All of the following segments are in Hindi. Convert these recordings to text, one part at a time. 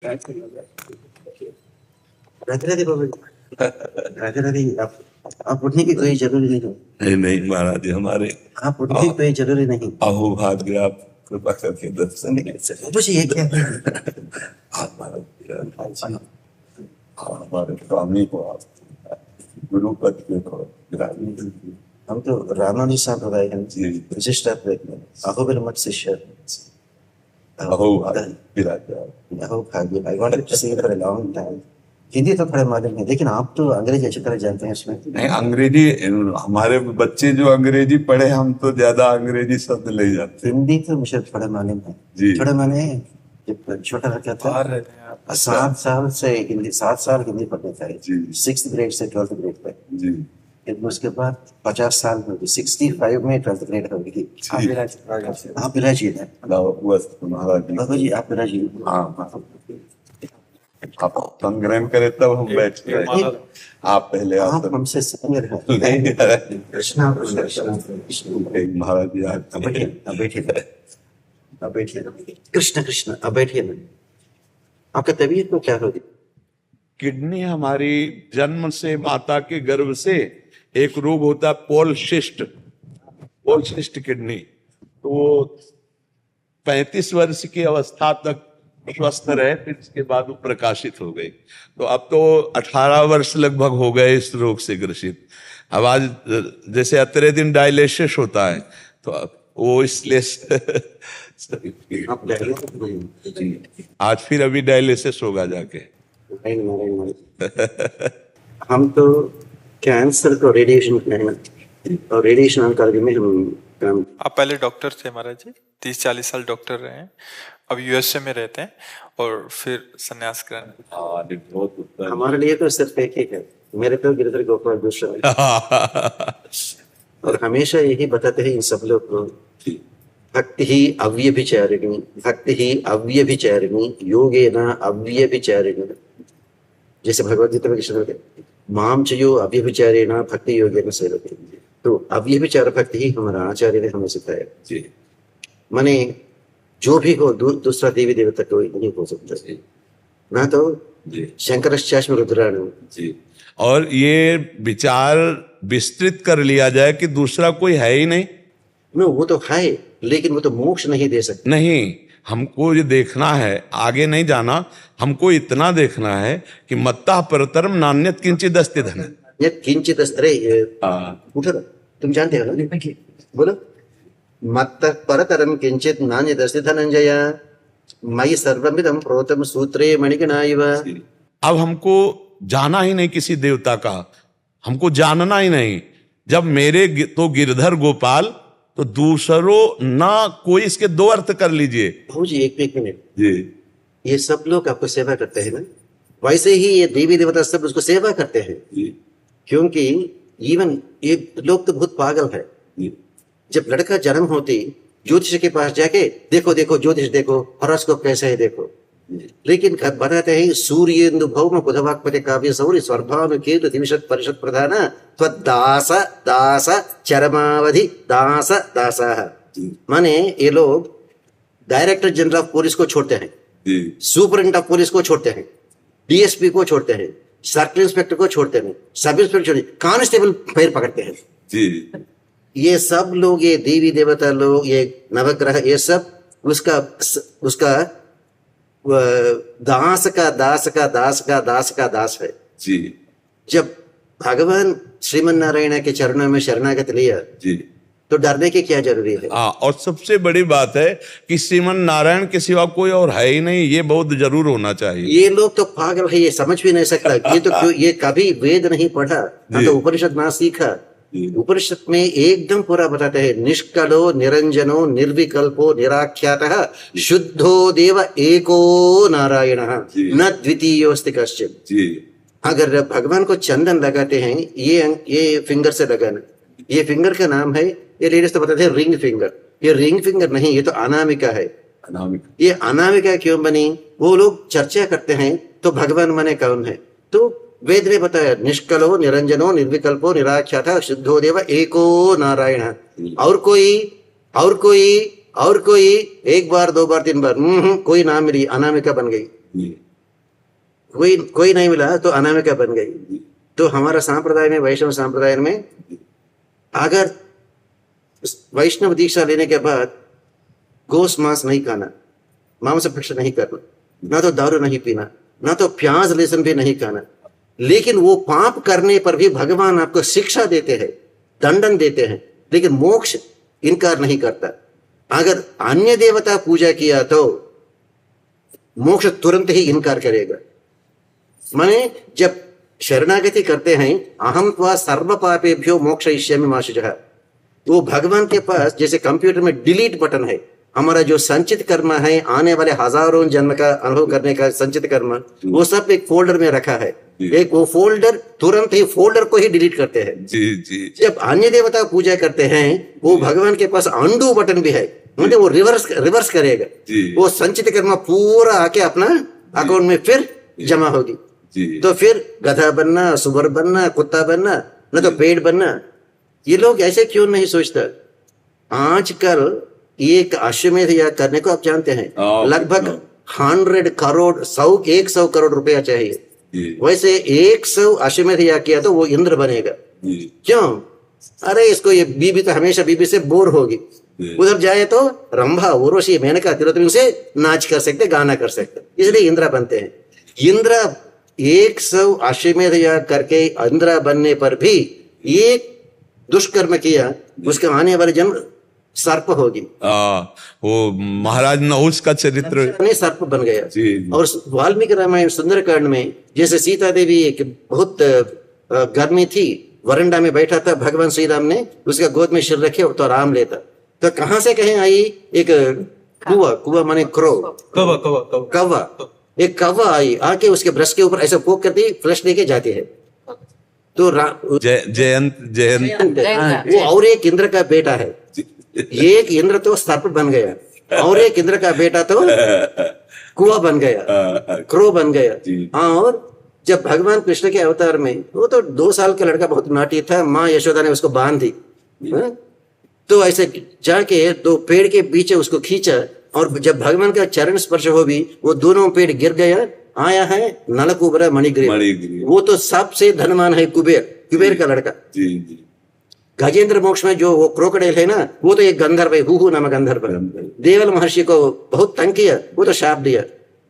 राधे राधे बाबा जी। राधे राधे। आप उठने की कोई जरूरी नहीं। नहीं नहीं महाराज जी, हमारे आप उठने की कोई जरूरी नहीं। अहो भाग्य, आप कृपा करके दर्शन बाबा जी ये क्या है? आप महाराज हमारे स्वामी को आप गुरु पद पे ग्रामी। हम तो रामानुज साहब बताए हैं जी। विशिष्ट अहोबिल मठ शिष्य। अहो भाग्य, अहो भाग्य। I wanted to see for a long time. Hindi तो थोड़ा मालूम है, लेकिन आप तो अंग्रेजी अच्छी तरह जानते हैं इसमें। नहीं अंग्रेजी, हमारे बच्चे जो अंग्रेजी पढ़े, हम तो ज्यादा अंग्रेजी शब्द ले जाते। हिंदी तो मुझे थोड़ा मालूम है जी। थोड़ा मैंने जब छोटा लड़का था 7 साल से हिंदी 7 साल हिंदी पढ़ने था जी। 6th ग्रेड से 12th ग्रेड तक जी। उसके बाद 50 साल में 65 में 12th ग्रेड हो गई। आप बिराजी है बाबा जी, आप बिराजी। हाँ, आप संग्रहण करे तब हम बैठ के आप पहले आप हमसे सीनियर हैं। कृष्णा महाराज जी अब बैठिए कृष्ण कृष्ण अब बैठिए ना। आपका तबीयत को क्या हो गई? किडनी हमारी जन्म से माता के गर्भ से एक रोग होता है पोलसिस्ट किडनी। तो वो 35 वर्ष की अवस्था तक स्वस्थ रहे, फिर इसके बाद वो प्रकाशित हो गई। तो अब तो 18 वर्ष लगभग हो गए इस रोग से ग्रसित। अब आज जैसे अतरे दिन डायलिसिस होता है, तो वो इसलिए आज फिर अभी डायलिसिस होगा जाके। हम तो कैंसर को रेडिएशन और रेडिएशन ऑन्कोलॉजी में हम काम। आप पहले डॉक्टर थे महाराज जी, 30-40 साल डॉक्टर रहे हैं, अब यूएसए में रहते हैं और फिर संन्यास ग्रहण। हमारे लिए तो सिर्फ एक ही है, मेरे तो गिरधर गोपाल दूसरा और हमेशा यही बताते हैं इन सब लोग को, भक्ति ही अव्यभिचारिणी योगेन अव्यभिचारिणी। जैसे भगवद गीता में कृष्ण कहते माम चयो अव्यभिचारेण भक्ति योगेन सेवते। तो अव्यभिचार भक्ति ही हमारा आचार्य ने हमें सिखाया जी। माने जो भी हो दूसरा देवी देवता कोई नहीं हो सकता ना। तो शंकरश्चास्म रुद्राणु जी। और ये विचार विस्तृत कर लिया जाए कि दूसरा कोई है ही नहीं। वो तो है, लेकिन वो तो मोक्ष नहीं दे सकते। नहीं, हमको ये देखना है, आगे नहीं जाना। हमको इतना देखना है कि मत्तः परतरम नान्यत् किंचित् अस्ति धन। किंचित् अस्ति उठो, तुम जानते हो ना, बोलो। मत्तः परतरम किंचित् नान्यत् अस्ति धनंजय मयि सर्वमिदं प्रोतम सूत्रे मणिगणा इव। अब हमको जाना ही नहीं किसी देवता का, हमको जानना ही नहीं। जब मेरे तो गिरधर गोपाल, तो दूसरों ना कोई। इसके दो अर्थ कर लीजिए। जी एक मिनट जी। ये सब लोग आपको सेवा करते हैं ना, वैसे ही ये देवी देवता सब उसको सेवा करते हैं जी। क्योंकि इवन ये लोग तो बहुत पागल है जी। जब लड़का जन्म होती ज्योतिष के पास जाके देखो देखो ज्योतिष देखो, हॉरोस्कोप कैसा है देखो, लेकिन बताते हैं सूर्येन्दु भौम बुधवाक्पति काव्य सौर्य स्वर्भानु केतु दिविशत परिषद प्रधान त्वदास दास चरमावधि दास दासाः। माने ये लोग डायरेक्टर जनरल ऑफ पुलिस को छोड़ते हैं, सुपरिटेंडेंट ऑफ पुलिस को छोड़ते हैं, डीएसपी को छोड़ते हैं, सर्कल इंस्पेक्टर को छोड़ते हैं, सब इंस्पेक्टर कांस्टेबल पैर पकड़ते हैं जी। ये सब लोग, ये देवी देवता लोग, ये नवग्रह, ये सब उसका दास का दास का दास का दास का दास है जी। जब भगवान श्रीमन नारायण के चरणों में शरणागत लिया जी, तो डरने की क्या जरूरी है? और सबसे बड़ी बात है कि श्रीमन नारायण के सिवा कोई और है ही नहीं, ये बहुत जरूर होना चाहिए। ये लोग तो पागल है, ये समझ भी नहीं सकता। ये तो क्यों, ये कभी वेद नहीं पढ़ा ना, तो उपनिषद ना सीखा। उपनिषद में एकदम पूरा बताते हैं, निष्कलो निरंजनो निर्विकल्पो निराख्यातः शुद्धो देव एको नारायणः न द्वितीयोस्ति कश्चित्। अगर भगवान को चंदन लगाते हैं, ये फिंगर से लगाना, ये फिंगर का नाम है, ये लेडीज तो बताते हैं रिंग फिंगर। ये रिंग फिंगर नहीं, ये तो अनामिका है। ये अनामिका क्यों बनी? वो लोग चर्चा करते हैं तो भगवान माने कौन है? तो वेद ने बताया निष्कलो निरंजनो निर्विकल्पो निराख्यातः शुद्धो देव एको नारायण। और कोई एक बार 2 बार 3 बार कोई नाम मिली, अनामिका बन गई। कोई नहीं मिला तो अनामिका बन गई। तो हमारा सांप्रदाय में, वैष्णव सांप्रदाय में, अगर वैष्णव दीक्षा लेने के बाद गोस मांस नहीं खाना, मांस भक्षण नहीं करना, ना तो दारू नहीं पीना, ना तो प्याज लहसुन भी नहीं खाना, लेकिन वो पाप करने पर भी भगवान आपको शिक्षा देते हैं, दंडन देते हैं, लेकिन मोक्ष इनकार नहीं करता। अगर अन्य देवता पूजा किया तो मोक्ष तुरंत ही इनकार करेगा। माने जब शरणागति करते हैं, अहम त्वा सर्व पापेभ्यो मोक्षयिष्यामि मा शुचः, वो भगवान के पास जैसे कंप्यूटर में डिलीट बटन है, हमारा जो संचित कर्म है, आने वाले हजारों जन्म का अनुभव करने का संचित कर्म, वो सब एक फोल्डर में रखा है। एक वो फोल्डर, तुरंत ही फोल्डर को ही डिलीट करते हैं। जी जी। जब अन्य देवता पूजा करते हैं, वो भगवान के पास अंडू बटन भी है, मतलब वो रिवर्स करेगा। वो संचित कर्म पूरा आके अपना अकाउंट में फिर जमा होगी। तो फिर गधा बनना, सुअर बनना, कुत्ता बनना, न तो पेड़ बनना। ये लोग ऐसे क्यों नहीं सोचता? आजकल एक अश्वमेध याग करने को आप जानते हैं, लगभग 100 करोड़ 100 करोड़ रुपया चाहिए। वैसे 100 अश्वमेध याग किया तो वो इंद्र बनेगा। क्यों? अरे इसको ये बीबी तो हमेशा बीबी से बोर होगी, उधर जाए तो रंभा, उर्वशी, मेनका, तिलोत्तमा से नाच कर सकते, गाना कर सकते, इसलिए इंद्र बनते हैं। इंद्र 100 अश्वमेध याग करके इंद्र बनने पर भी एक दुष्कर्म किया, उसके आने वाले जन्म सर्प होगी। वो महाराज नहुष का चरित्र सर्प बन गया। और वाल्मीकि रामायण सुंदरकांड में जैसे सीता देवी एक बहुत गर्मी थी, वरंडा में बैठा था, भगवान श्री राम ने उसका गोद में सिर रखे तो आराम लेता, तो कहां से कहीं आई एक कुआ माने क्रो, कौवा, एक कौवा आई, आके उसके ब्रश के ऊपर ऐसा पोक करती, फ्लश लेके जाती है। तो जयंत वो और एक इंद्र का बेटा है। एक इंद्र तो सर्प बन गया और एक इंद्र का बेटा तो कुआ बन गया, क्रो बन गया। और जब भगवान कृष्ण के अवतार में, वो तो 2 साल का लड़का बहुत नाटी था, माँ यशोदा ने उसको बांध दी, तो ऐसे जाके 2 पेड़ के पीछे उसको खींचा, और जब भगवान का चरण स्पर्श हो भी वो दोनों पेड़ गिर गया। आया है नलकुबरा मणिग्रीव, वो तो सबसे धनवान है, कुबेर का लड़का। गजेंद्र मोक्ष में जो वो क्रोकोडाइल है ना, वो तो एक गंधर्व है, हुहु नामक गंधर्व। देवल महर्षि को बहुत तंग किया, वो तो शाप दिया,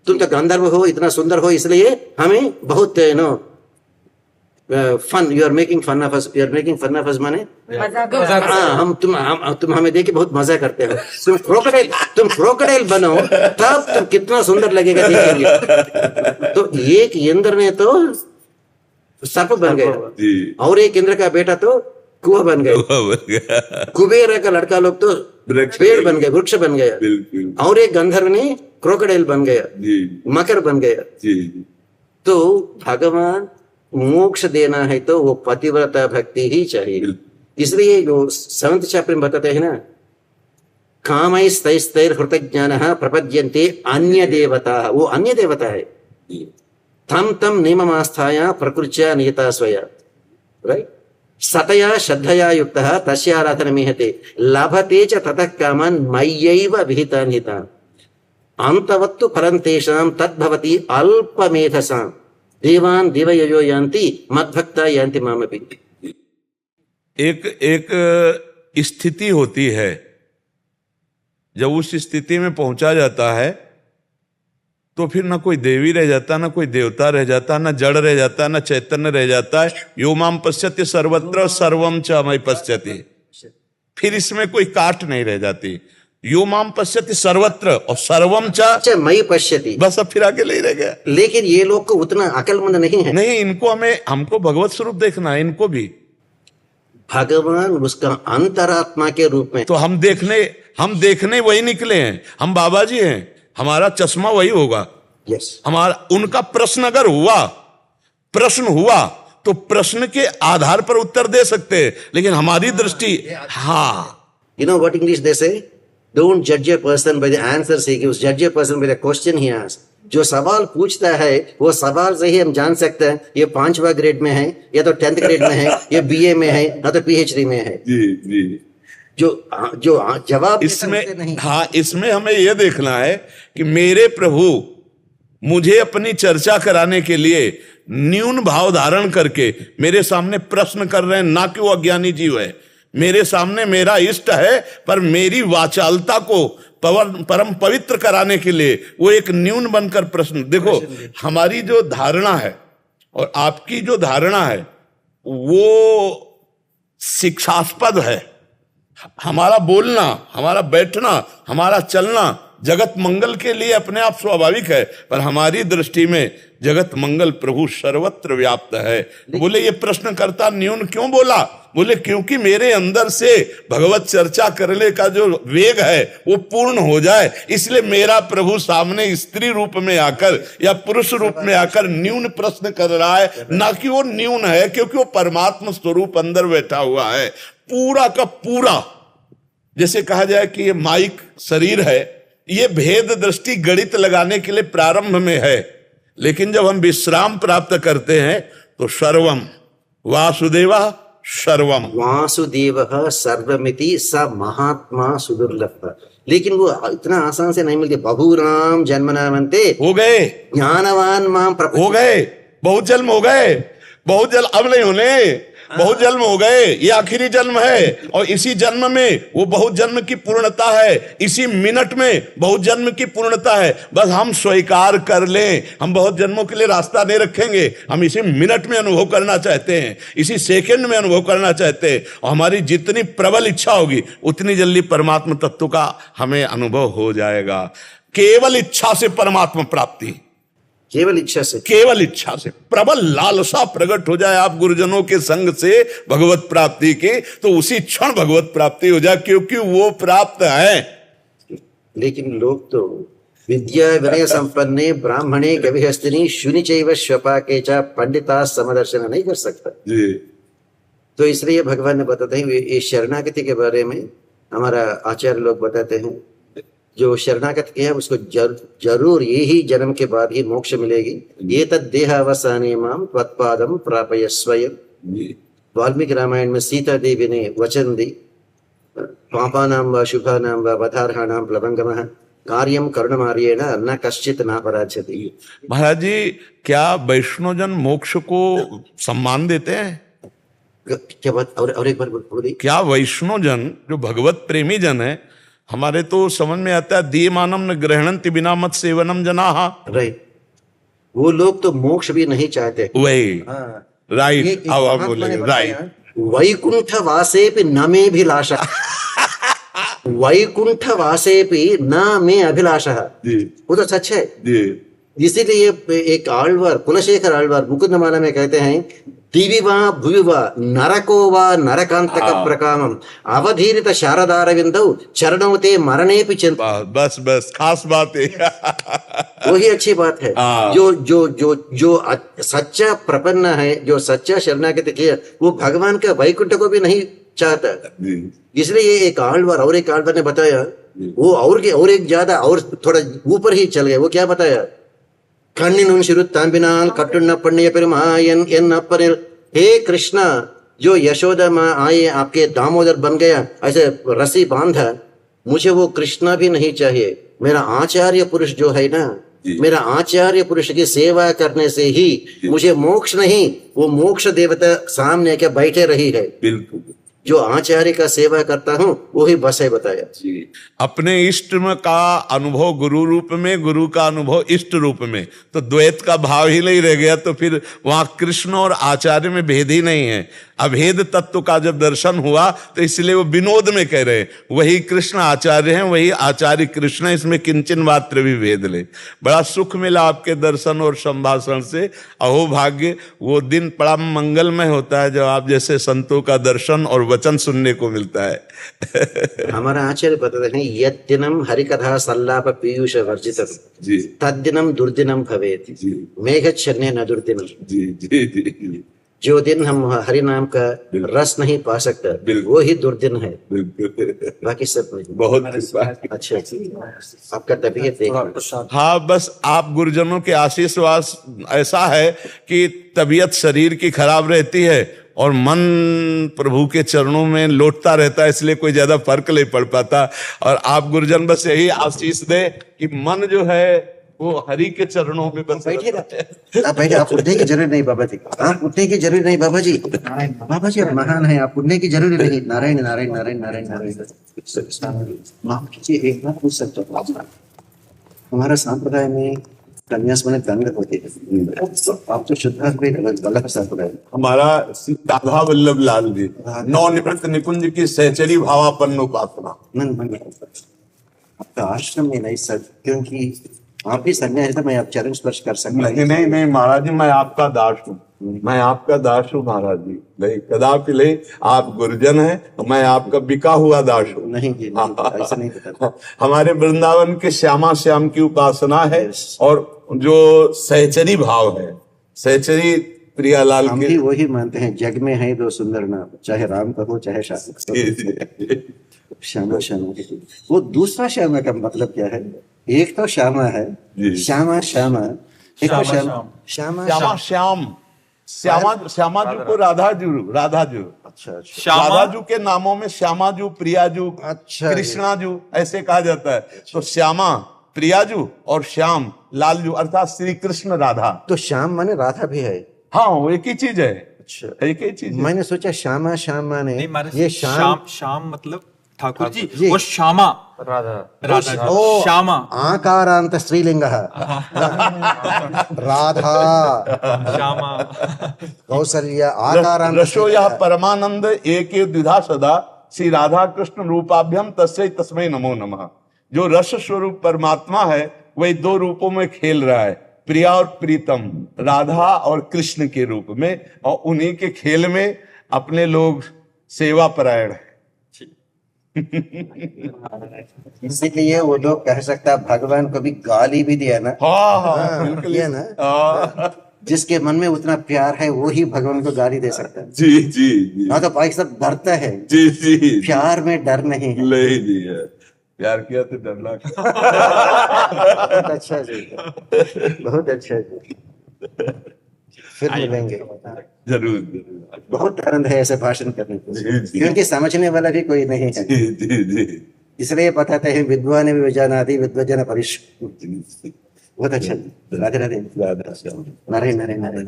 तुम तो गंधर्व हो, इतना सुंदर हो, इसलिए हमें बहुत fun, you are making fun of us, you are making fun of us माने हम तुम हमें देख के बहुत मजा करते हो। तुम क्रोकोडाइल बनो, तब तुम कितना सुंदर लगेगा, देखेंगे। तो एक इंद्र ने तो सर्प बन गया और एक इंद्र का बेटा तो कुआ बन गया। कुबेर का लड़का लोग तो पेड़ बन गए, वृक्ष बन गया, और एक गंधर्व ने क्रोकोडाइल बन गया, मकर बन गया। तो भगवान मोक्ष देना है तो वो पतिव्रता भक्ति ही चाहिए। इसलिए जो 7th चैप्टर में बताते हैं ना, कामैस्तैस्तैर्हृतज्ञानः प्रपद्यन्ते अन्य देवता, वो अन्य देवता है। तम तम नियममास्थाया प्रकृत्या नियता स्वया, राइट, सतया श्रद्धया युक्तः तस्याराधनमीहते लभते च ततः कामान् मय्यैव विहितान् हितान् अन्तवत्तु फलं तेषां तद्भवति अल्पमेधसाम् देवान् देवयजो यान्ति मद्भक्ता यान्ति मामपि। एक स्थिति होती है, जब उस स्थिति में पहुंचा जाता है तो फिर ना कोई देवी रह जाता, ना कोई देवता रह जाता, ना जड़ रह जाता, ना चैतन्य रह जाता है। यो माम पश्यति सर्वत्र सर्वम च मयि पश्यति, फिर इसमें कोई काट नहीं रह जाती। यो माम पश्यति सर्वत्र और सर्वम च मयि पश्यति, बस अब फिर आगे नहीं रह गया। लेकिन ये लोग को उतना अकलमंद नहीं है। नहीं, इनको हमको भगवत स्वरूप देखना है, इनको भी भगवान उसका अंतरात्मा के रूप में। तो हम देखने वही निकले हैं, हम बाबा जी हैं, हमारा चश्मा वही होगा। हमारा उनका प्रश्न अगर प्रश्न हुआ तो प्रश्न के आधार पर उत्तर दे सकते हैं, लेकिन हमारी दृष्टि You know what English they say? Don't judge a person by the answers he gives, judge a person by the question he asks. जो सवाल पूछता है वो सवाल से ही हम जान सकते हैं ये 5वां ग्रेड में है या तो 10th ग्रेड में है, ये BA में है या तो PhD में है। जो जवाब इसमें इसमें हमें यह देखना है कि मेरे प्रभु मुझे अपनी चर्चा कराने के लिए न्यून भाव धारण करके मेरे सामने प्रश्न कर रहे हैं, ना कि वो अज्ञानी जीव है, मेरे सामने मेरा इष्ट है, पर मेरी वाचालता को परम पवित्र कराने के लिए वो एक न्यून बनकर प्रश्न। देखो, हमारी जो धारणा है और आपकी जो धारणा है वो शिक्षास्पद है। हमारा बोलना, हमारा बैठना, हमारा चलना जगत मंगल के लिए अपने आप स्वाभाविक है, पर हमारी दृष्टि में जगत मंगल प्रभु सर्वत्र व्याप्त है। बोले ये प्रश्नकर्ता न्यून क्यों बोला? बोले क्योंकि मेरे अंदर से भगवत चर्चा करने का जो वेग है वो पूर्ण हो जाए, इसलिए मेरा प्रभु सामने स्त्री रूप में आकर या पुरुष रूप में आकर न्यून प्रश्न कर रहा है, ना कि वो न्यून है, क्योंकि वो परमात्मा स्वरूप अंदर बैठा हुआ है पूरा का पूरा। जैसे कहा जाए कि ये माइक शरीर है, ये भेद दृष्टि गणित लगाने के लिए प्रारंभ में है, लेकिन जब हम विश्राम प्राप्त करते हैं तो सर्वम वासुदेवा सर्वम, वासुदेव सर्वमिति स महात्मा सुदुर्लभ। लेकिन वो इतना आसान से नहीं मिलती। बहुराम जन्मनामन्ते हो गए, ज्ञानवान माम हो गए, बहुत जन्म हो गए, बहुत जन्म अब नहीं होने, बहुत जन्म हो गए, ये आखिरी जन्म है, और इसी जन्म में वो बहुत जन्म की पूर्णता है, इसी मिनट में बहुत जन्म की पूर्णता है। बस हम स्वीकार कर लें, हम बहुत जन्मों के लिए रास्ता नहीं रखेंगे, हम इसी मिनट में अनुभव करना चाहते हैं, इसी सेकंड में अनुभव करना चाहते हैं, और हमारी जितनी प्रबल इच्छा होगी उतनी जल्दी परमात्मा तत्व का हमें अनुभव हो जाएगा। केवल इच्छा से परमात्मा प्राप्ति, केवल इच्छा से, केवल इच्छा से प्रबल लालसा प्रकट हो जाए आप गुरुजनों के संग से भगवत प्राप्ति की, तो उसी क्षण भगवत प्राप्ति हो जाए, क्योंकि वो प्राप्त है। लेकिन लोग तो विद्या विनय संपन्ने ब्राह्मणे गविहस्तिनी शुनि चैव श्वपाके च पंडिता समदर्शन नहीं कर सकता जी। तो इसलिए भगवान ने बताते हैं ये शरणागति के बारे में। हमारा आचार्य लोग बताते हैं जो शरणागत किया उसको जरूर यही जन्म के बाद ही मोक्ष मिलेगी। ये तद्देहावसाने माम त्वत्पादम प्रापय स्वयं। वाल्मीकि रामायण में सीता देवी ने वचन दी, पापानां व शुभानां व वधार्हाणां प्लवंगमः कार्यम करुणमार्येण न कश्चित नापराध्यति। महाराज जी, क्या वैष्णवजन मोक्ष को सम्मान देते हैं? क्या बात? और एक बार बोलिए। क्या वैष्णवजन जो भगवत प्रेमी जन है, हमारे तो समझ में आता है दीयमानम न ग्रहणंति बिना मत सेवनम जनाहा, राइट, वो लोग तो मोक्ष भी नहीं चाहते। वही राइट, अब आप बोलेंगे राइट। वैकुंठ वासेपि न मे अभिलाषः वैकुंठ वासेपि न मे अभिलाषः, वो तो सच है। इसीलिए एक आಳ್वार कुलशेखर आಳ್वार मुकुंदमाला में कहते हैं दिवि वा भुवि वा नरको वा नरकांतक प्रकामम अवधीरित शारदारविंदौ चरणौ ते मरणेपि चिंत। बस बस खास बात है वही अच्छी बात है। जो जो जो जो सच्चा प्रपन्न है, जो सच्चा शरणागति किया, वो भगवान का वैकुंठ को भी नहीं चाहता। इसलिए एक आಳ್वार और एक आಳ್वार ने बताया, वो और एक ज्यादा और थोड़ा ऊपर ही चल गए। वो क्या बताया? कण्णिनुन शिरुत्तांबिनाल कट्टुन्न पण्य पेरुमायन एन अप्पनिल। हे कृष्णा, जो यशोदा माँ आए आपके दामोदर बन गया, ऐसे रस्सी बांधा, मुझे वो कृष्णा भी नहीं चाहिए। मेरा आचार्य पुरुष जो है ना, मेरा आचार्य पुरुष की सेवा करने से ही मुझे मोक्ष नहीं, वो मोक्ष देवता सामने के बैठे रही है। बिल्कुल, जो आचार्य का सेवा करता हूँ वही बस है। बताया अपने इष्ट का अनुभव गुरु रूप में, गुरु का अनुभव इष्ट रूप में, तो द्वैत का भाव ही नहीं रह गया, तो फिर वहां कृष्ण और आचार्य में भेद ही नहीं है। अभेद तत्व का जब दर्शन हुआ तो इसलिए वो विनोद में कह रहे हैं वही कृष्ण आचार्य हैं, वही आचार्य कृष्ण, इसमें किंचन मात्र भी भेद ले। बड़ा सुख मिला आपके दर्शन और संभाषण से। अहो भाग्य, वो दिन बड़ा मंगलमय होता है जब आप जैसे संतों का दर्शन और वचन सुनने को मिलता है। हमारा आचार्य बताते हैं यद दिनम हरिकथा सल्लाप पीयूष वर्जितम तद्दिनम दुर्दिनम भवेत् मेघच्छन्ने न दुर्दिनम। जो दिन हम हरि नाम का रस नहीं पा सकता वो ही दुर्दिन है, बाकी सब नहीं। बहुत अच्छा, आपका तबीयत देख। हाँ, बस आप गुरुजनों के आशीर्वाद ऐसा है कि तबीयत शरीर की खराब रहती है और मन प्रभु के चरणों में लौटता रहता है, इसलिए कोई ज्यादा फर्क नहीं पड़ पाता। और आप गुरुजन बस यही आशीष दे कि मन जो है वो हरि के चरणों में बस बैठिए ना, आप बैठे, आप उठने की जरूरत नहीं बाबा जी, आप उठने की जरूरत नहीं बाबा जी, बाबा जी आप महान हैं, आप उठने की जरूरत नहीं। नारायण नारायण नारायण नारायण नारायण। माफ कीजिए, एक बात पूछ सकता हूँ? हमारा संप्रदाय में कन्यास में दंड होते हैं, आप तो शुद्धात्मा गलत संप्रदाय। हमारा राधा वल्लभ लाल जी नवनिवृत्त निकुंज की सहचरी भावापन्न उपासना। आपका आश्रम में नहीं सर, क्योंकि आप भी संन्यासी थे, मैं आप चरण स्पर्श कर सकता नहीं नहीं नहीं महाराज जी, मैं आपका दास हूँ, मैं आपका दास हूँ महाराज जी। नहीं, कदापि नहीं, आप गुरुजन हैं, मैं आपका बिका हुआ दास हूँ। नहीं जी, नहीं, ऐसा नहीं पता। हमारे वृंदावन के श्यामा श्याम की उपासना है, और जो सहचरी भाव है, सहचरी प्रियालाल हम के, भी वही मानते हैं, जग में है दो सुंदर नाम, चाहे राम कहो चाहे श्यामा। श्यामा वो दूसरा श्यामा का मतलब क्या है? एक तो श्यामा है, श्यामा श्यामा, एक तो श्यामा श्यामा श्यामा श्याम, श्यामा जी को राधाजू, अच्छा अच्छा राधाजू के नामों में श्यामाजू, प्रियाजू, अच्छा, कृष्णाजू ऐसे कहा जाता है। तो श्यामा, प्रियाजू और श्याम लालजू, अर्थात श्री कृष्ण राधा। तो श्याम माने राधा भी है? हाँ, वो एक ही चीज है। अच्छा, एक ही चीज है। मैंने सोचा श्यामा श्याम माने नहीं महाराज, ये श्याम श्याम मतलब ठाकुर जी, जी। वो श्यामा राधा जी, ओ, श्यामा आकारांत स्त्रीलिंग राधा श्यामा कौसल्या आकारांत रसो यह परमानंद एक द्विधा सदा श्री राधा कृष्ण रूपाभ्यम तस्मै तस्मै नमो नमः। जो रस स्वरूप परमात्मा है वही दो रूपों में खेल रहा है, प्रिया और प्रीतम, राधा और कृष्ण के रूप में, और उन्हीं के खेल में अपने लोग सेवा परायण है। इसीलिए वो लोग कह सकता है भगवान को भी गाली भी दिया ना। हाँ, बिल्कुल दिया ना। जिसके मन में उतना प्यार है वो ही भगवान को गाली दे सकता है। जी जी जी, ना तो भाई सब डरता है, जी जी, प्यार में डर नहीं है। नहीं जी है, प्यार किया तो डरना। बहुत अच्छा जी, बहुत अच्छा जी, फिर मिलेंगे। जरूर जरूर, बहुत आनंद है ऐसे भाषण करने को, जी, जी। क्योंकि समझने वाला भी कोई नहीं है। जी जी जी, इसलिए बताते हैं विद्वान विजानादि विद्वजन परिश। बहुत अच्छा, राधे राधे, राधा श्याम। नारायण नारायण नारायण।